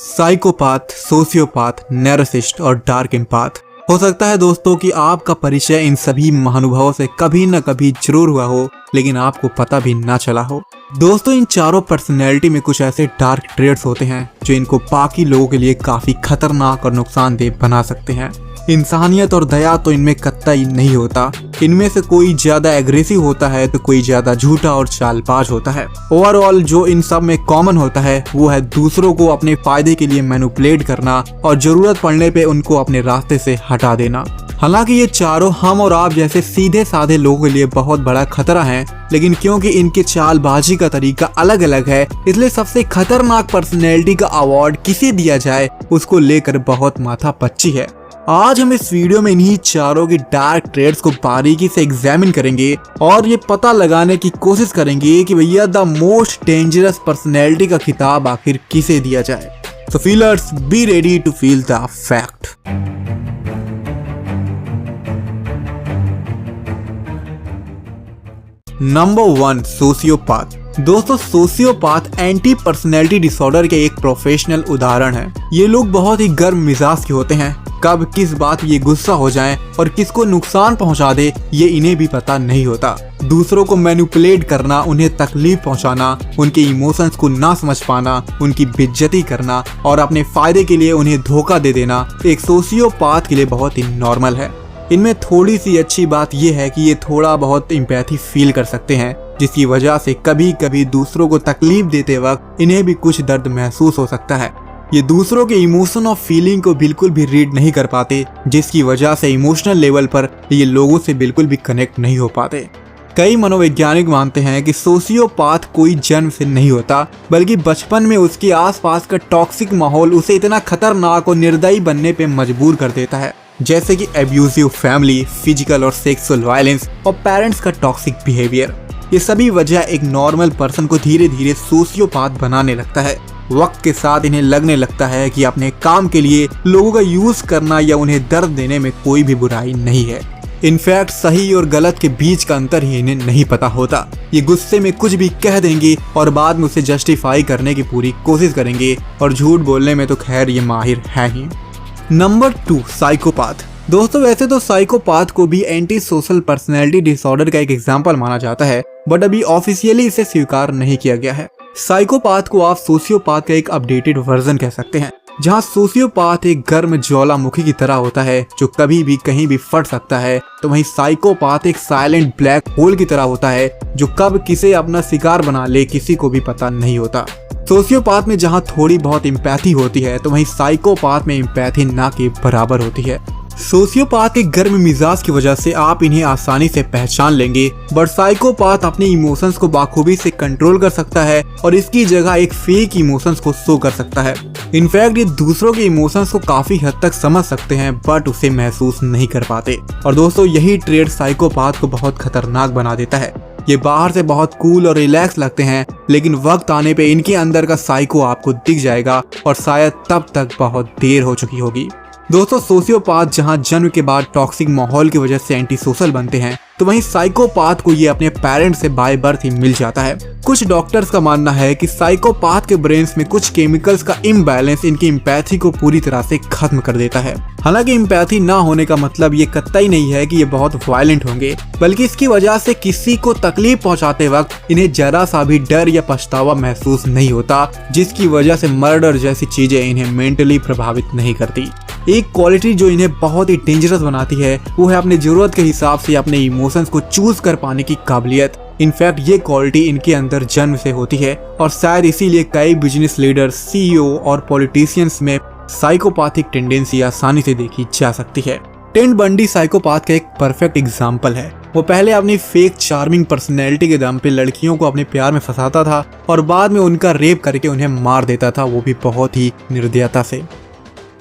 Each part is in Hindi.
साइकोपाथ, सोशियोपाथ, नैरोसिस्ट और डार्क एम्पाथ। हो सकता है दोस्तों कि आपका परिचय इन सभी महानुभावों से कभी न कभी जरूर हुआ हो, लेकिन आपको पता भी ना चला हो। दोस्तों, इन चारों पर्सनैलिटी में कुछ ऐसे डार्क ट्रेड्स होते हैं जो इनको बाकी लोगों के लिए काफी खतरनाक और नुकसानदेह बना सकते हैं। इंसानियत और दया तो इनमें कतई नहीं होता। इनमें से कोई ज्यादा एग्रेसिव होता है तो कोई ज्यादा झूठा और चालबाज होता है। ओवरऑल जो इन सब में कॉमन होता है वो है दूसरों को अपने फायदे के लिए मैनिपुलेट करना और जरूरत पड़ने पे उनको अपने रास्ते से हटा देना। हालांकि ये चारों हम और आप जैसे सीधे साधे लोगों के लिए बहुत बड़ा खतरा है, लेकिन क्योंकि इनके चालबाजी का तरीका अलग अलग है, इसलिए सबसे खतरनाक पर्सनैलिटी का अवार्ड किसे दिया जाए उसको लेकर बहुत माथापच्ची है। आज हम इस वीडियो में इन्हीं चारों की डार्क ट्रेड्स को बारीकी से एग्जामिन करेंगे और ये पता लगाने की कोशिश करेंगे कि भैया द मोस्ट डेंजरस पर्सनैलिटी का खिताब आखिर किसे दिया जाए। So feelers, be ready to feel the fact. Number 1, सोशियोपाथ। दोस्तों, सोशियोपाथ एंटी पर्सनैलिटी डिसऑर्डर के एक प्रोफेशनल उदाहरण है। ये लोग बहुत ही गर्म मिजाज के होते हैं। कब किस बात ये गुस्सा हो जाएं और किसको नुकसान पहुंचा दे ये इन्हें भी पता नहीं होता। दूसरों को मैनिपुलेट करना, उन्हें तकलीफ पहुंचाना, उनके इमोशंस को ना समझ पाना, उनकी बेइज्जती करना और अपने फायदे के लिए उन्हें धोखा दे देना एक सोशियोपाथ के लिए बहुत ही नॉर्मल है। इनमें थोड़ी सी अच्छी बात यह है कि ये थोड़ा बहुत एम्पैथी फील कर सकते हैं, जिसकी वजह से कभी कभी दूसरों को तकलीफ देते वक्त इन्हें भी कुछ दर्द महसूस हो सकता है। ये दूसरों के इमोशन और फीलिंग को बिल्कुल भी रीड नहीं कर पाते, जिसकी वजह से इमोशनल लेवल पर ये लोगों से बिल्कुल भी कनेक्ट नहीं हो पाते। कई मनोवैज्ञानिक मानते हैं कि सोशियोपाथ कोई जन्म से नहीं होता, बल्कि बचपन में उसके आसपास का टॉक्सिक माहौल उसे इतना खतरनाक और निर्दयी बनने पे मजबूर कर देता है, जैसे कि एब्यूजिव फैमिली, फिजिकल और सेक्सुअल वायलेंस और पेरेंट्स का टॉक्सिक बिहेवियर। ये सभी वजह एक नॉर्मल पर्सन को धीरे धीरे सोशियोपाथ बनाने लगता है। वक्त के साथ इन्हें लगने लगता है कि अपने काम के लिए लोगों का यूज करना या उन्हें दर्द देने में कोई भी बुराई नहीं है। इनफैक्ट सही और गलत के बीच का अंतर ही इन्हें नहीं पता होता। ये गुस्से में कुछ भी कह देंगे और बाद में उसे जस्टिफाई करने की पूरी कोशिश करेंगे, और झूठ बोलने में तो खैर ये माहिर है ही। Number 2, psychopath. दोस्तों, वैसे तो साइकोपाथ को भी एंटी सोशल पर्सनैलिटी डिसऑर्डर का एक एग्जाम्पल माना जाता है, बट अभी ऑफिशियली इसे स्वीकार नहीं किया गया है। साइकोपाथ को आप सोशियोपाथ का एक अपडेटेड वर्जन कह सकते हैं, जहां सोशियोपाथ एक गर्म ज्वालामुखी की तरह होता है जो कभी भी कहीं भी फट सकता है, तो वहीं साइकोपाथ एक साइलेंट ब्लैक होल की तरह होता है जो कब किसे अपना शिकार बना ले किसी को भी पता नहीं होता। सोशियोपाथ में जहां थोड़ी बहुत एम्पैथी होती है, तो वहीं साइकोपाथ में एम्पैथी ना के बराबर होती है। सोशियोपाथ के गर्म मिजाज की वजह से आप इन्हें आसानी से पहचान लेंगे, बट साइकोपाथ अपने इमोशंस को बाखूबी से कंट्रोल कर सकता है और इसकी जगह एक फेक इमोशंस को शो कर सकता है। इनफैक्ट ये दूसरों के इमोशंस को काफी हद तक समझ सकते हैं, बट उसे महसूस नहीं कर पाते। और दोस्तों, यही ट्रेड साइकोपाथ को बहुत खतरनाक बना देता है। ये बाहर से बहुत कूल और रिलैक्स लगते हैं, लेकिन वक्त आने पे इनके अंदर का साइको आपको दिख जाएगा और शायद तब तक बहुत देर हो चुकी होगी। दोस्तों, सोशियोपाथ जहां जन्म के बाद टॉक्सिक माहौल की वजह से एंटी सोशल बनते हैं, तो वहीं साइकोपाथ को ये अपने पेरेंट्स से बाय बर्थ ही मिल जाता है। कुछ डॉक्टर्स का मानना है कि साइकोपाथ के ब्रेन्स में कुछ केमिकल्स का इम्बैलेंस इनकी एम्पैथी को पूरी तरह से खत्म कर देता है। हालांकि एम्पैथी ना होने का मतलब ये कतई नहीं है कि ये बहुत वायलेंट होंगे, बल्कि इसकी वजह से किसी को तकलीफ पहुंचाते वक्त इन्हें जरा सा भी डर या पछतावा महसूस नहीं होता, जिसकी वजह से मर्डर जैसी चीजें इन्हें मेंटली प्रभावित नहीं करती। एक क्वालिटी जो इन्हें बहुत ही डेंजरस बनाती है वो है अपने जरूरत के हिसाब से अपने इमोशंस को चूज कर पाने की काबिलियत। इनफैक्ट ये क्वालिटी इनके अंदर जन्म से होती है और शायद इसीलिए कई बिजनेस लीडर, सीईओ और पॉलिटिशियंस में साइकोपैथिक टेंडेंसी आसानी से देखी जा सकती है। टेड बंडी साइकोपाथ का एक परफेक्ट एग्जाम्पल है। वो पहले अपनी फेक चार्मिंग पर्सनैलिटी के दम पे लड़कियों को अपने प्यार में फंसाता था और बाद में उनका रेप करके उन्हें मार देता था, वो भी बहुत ही निर्दयता से।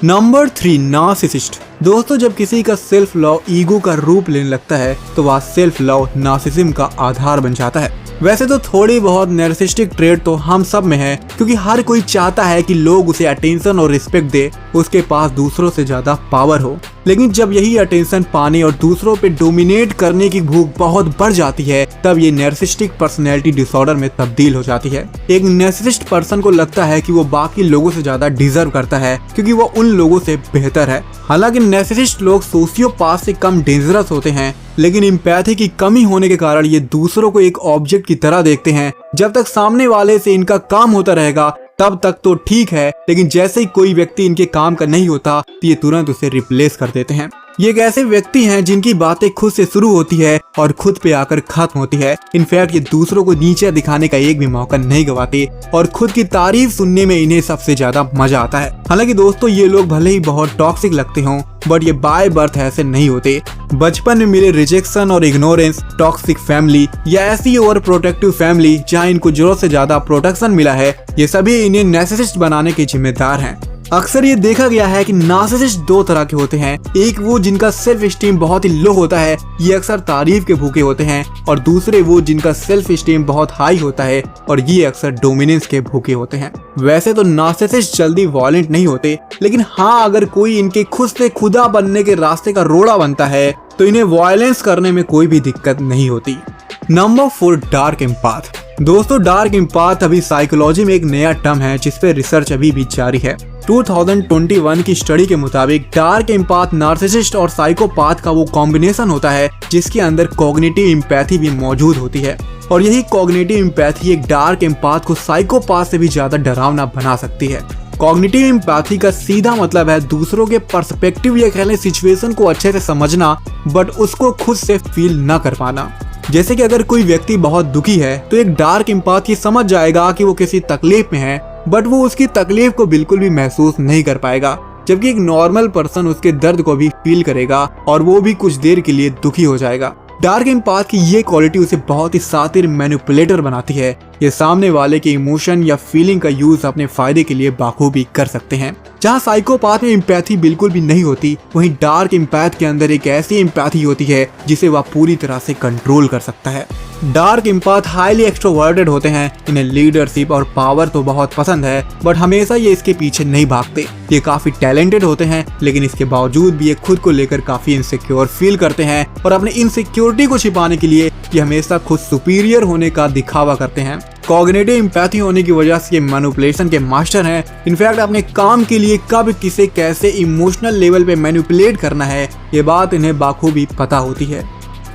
Number 3, narcissist. दोस्तों, जब किसी का सेल्फ लव ईगो का रूप लेने लगता है तो वह सेल्फ लव नार्सिसिज्म का आधार बन जाता है। वैसे तो थोड़ी बहुत नार्सिसिस्टिक ट्रेड तो हम सब में है, क्योंकि हर कोई चाहता है कि लोग उसे अटेंशन और रिस्पेक्ट दे, उसके पास दूसरों से ज्यादा पावर हो। लेकिन जब यही अटेंशन पाने और दूसरों पे डोमिनेट करने की भूख बहुत बढ़ जाती है, तब ये नार्सिसिस्टिक पर्सनैलिटी डिसऑर्डर में तब्दील हो जाती है। एक नार्सिसिस्ट पर्सन को लगता है कि वो बाकी लोगों से ज्यादा डिजर्व करता है क्योंकि वो उन लोगों से बेहतर है। हालांकि नार्सिसिस्ट लोग सोशियोपैथ से कम डेंजरस होते हैं, लेकिन एम्पैथी की कमी होने के कारण ये दूसरों को एक ऑब्जेक्ट की तरह देखते हैं। जब तक सामने वाले से इनका काम होता रहेगा तब तक तो ठीक है, लेकिन जैसे ही कोई व्यक्ति इनके काम का नहीं होता तो ये तुरंत उसे रिप्लेस कर देते हैं। ये एक ऐसे व्यक्ति हैं जिनकी बातें खुद से शुरू होती है और खुद पे आकर खत्म होती है। इनफैक्ट ये दूसरों को नीचे दिखाने का एक भी मौका नहीं गवाते और खुद की तारीफ सुनने में इन्हें सबसे ज्यादा मजा आता है। हालांकि दोस्तों ये लोग भले ही बहुत टॉक्सिक लगते हों, बट ये बाय बर्थ ऐसे नहीं होते। बचपन में मिले रिजेक्शन और इग्नोरेंस, टॉक्सिक फैमिली या ऐसी ओवर प्रोटेक्टिव फैमिली जहाँ इनको जरूरत से ज्यादा प्रोटेक्शन मिला है, ये सभी इन्हें नार्सिसिस्ट बनाने के जिम्मेदार हैं। अक्सर ये देखा गया है कि नार्सिसिस्ट दो तरह के होते हैं। एक वो जिनका सेल्फ स्टीम बहुत ही लो होता है, ये अक्सर तारीफ के भूखे होते हैं, और दूसरे वो जिनका सेल्फ स्टीम बहुत हाई होता है और ये अक्सर डोमिनेंस के भूखे होते हैं। वैसे तो नार्सिसिस्ट जल्दी वायलेंट नहीं होते, लेकिन हाँ अगर कोई इनके खुद से खुदा बनने के रास्ते का रोड़ा बनता है तो इन्हें वायलेंस करने में कोई भी दिक्कत नहीं होती। Number 4, dark empath. दोस्तों डार्क एम्पैथ अभी साइकोलॉजी में एक नया टर्म है जिस पे रिसर्च अभी भी जारी है। 2021 की स्टडी के मुताबिक डार्क एम्पैथ नार्सिसिस्ट और साइकोपैथ का वो कॉम्बिनेशन होता है जिसके अंदर कॉग्निटिव एम्पैथी भी मौजूद होती है, और यही कॉग्निटिव एम्पैथी एक डार्क एम्पैथ को साइकोपैथ से भी ज्यादा डरावना बना सकती है। कॉग्निटिव एम्पैथी का सीधा मतलब है दूसरों के पर्सपेक्टिव या कह लें सिचुएशन को अच्छे से समझना, बट उसको खुद से फील न कर पाना। जैसे कि अगर कोई व्यक्ति बहुत दुखी है तो एक डार्क एम्पैथ ये समझ जाएगा कि वो किसी तकलीफ में है, बट वो उसकी तकलीफ को बिल्कुल भी महसूस नहीं कर पाएगा, जबकि एक नॉर्मल पर्सन उसके दर्द को भी फील करेगा और वो भी कुछ देर के लिए दुखी हो जाएगा। डार्क एम्पैथ की ये क्वालिटी उसे बहुत ही शातिर मैनिपुलेटर बनाती है। ये सामने वाले के इमोशन या फीलिंग का यूज अपने फायदे के लिए बाखूबी कर सकते हैं। जहाँ साइकोपैथ में एम्पैथी बिल्कुल भी नहीं होती, वहीं डार्क एम्पैथ के अंदर एक ऐसी एम्पैथी होती है जिसे वह पूरी तरह से कंट्रोल कर सकता है। डार्क एम्पैथ हाईली एक्सट्रोवर्टेड होते हैं। इन्हें लीडरशिप और पावर तो बहुत पसंद है, बट हमेशा ये इसके पीछे नहीं भागते। ये काफी टैलेंटेड होते हैं, लेकिन इसके बावजूद भी ये खुद को लेकर काफी इनसिक्योर फील करते हैं और अपने इनसिक्योरिटी को छिपाने के लिए ये हमेशा खुद सुपीरियर होने का दिखावा करते हैं। कॉग्निटिव एम्पैथी होने की वजह से ये मैनिपुलेशन के मास्टर हैं। इनफैक्ट अपने काम के लिए कब किसे कैसे इमोशनल लेवल पे मैनिपुलेट करना है, ये बात इन्हें बाखूबी पता होती है।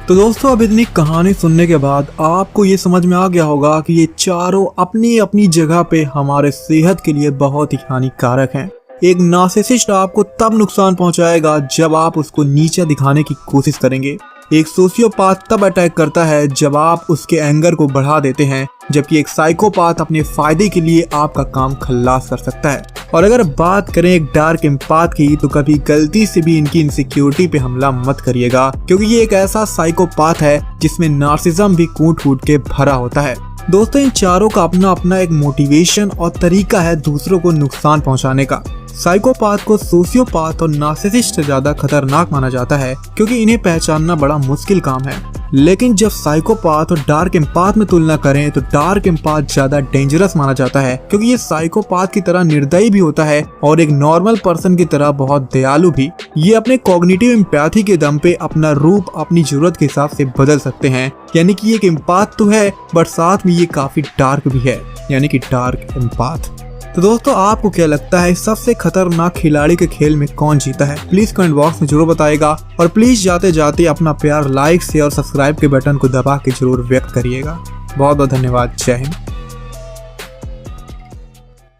तो दोस्तों अब इतनी कहानी सुनने के बाद आपको ये समझ में आ गया होगा कि ये चारों अपनी अपनी जगह पे हमारे सेहत के लिए बहुत ही हानिकारक हैं। एक नार्सिसिस्ट आपको तब नुकसान पहुंचाएगा जब आप उसको नीचे दिखाने की कोशिश करेंगे। एक सोशियोपैथ तब अटैक करता है जब आप उसके एंगर को बढ़ा देते हैं, जबकि एक साइकोपैथ अपने फायदे के लिए आपका काम खल्लास कर सकता है। और अगर बात करें एक डार्क एम्पैथ की, तो कभी गलती से भी इनकी इनसिक्योरिटी पे हमला मत करिएगा, क्योंकि ये एक ऐसा साइकोपैथ है जिसमें नार्सिज्म भी कूट कूट के भरा होता है। दोस्तों इन चारों का अपना अपना एक मोटिवेशन और तरीका है दूसरों को नुकसान पहुंचाने का। साइकोपैथ को सोशियोपैथ और नार्सिसिस्ट से ज्यादा खतरनाक माना जाता है क्योंकि इन्हें पहचानना बड़ा मुश्किल काम है। लेकिन जब साइकोपैथ और डार्क एम्पैथ में तुलना करें तो डार्क एम्पैथ ज्यादा डेंजरस माना जाता है, क्योंकि ये साइकोपैथ की तरह निर्दयी भी होता है और एक नॉर्मल पर्सन की तरह बहुत दयालु भी। ये अपने कॉग्निटिव एम्पैथी के दम पे अपना रूप अपनी जरूरत के हिसाब से बदल सकते हैं। यानी कि एक एम्पैथ तो है, बट साथ में ये काफी डार्क भी है, यानी कि डार्क एम्पैथ। तो दोस्तों आपको क्या लगता है सबसे खतरनाक खिलाड़ी के खेल में कौन जीता है? प्लीज कमेंट बॉक्स में जरूर बताइएगा, और प्लीज जाते जाते अपना प्यार लाइक शेयर और सब्सक्राइब के बटन को दबा के जरूर व्यक्त करिएगा। बहुत बहुत धन्यवाद। जय हिंद।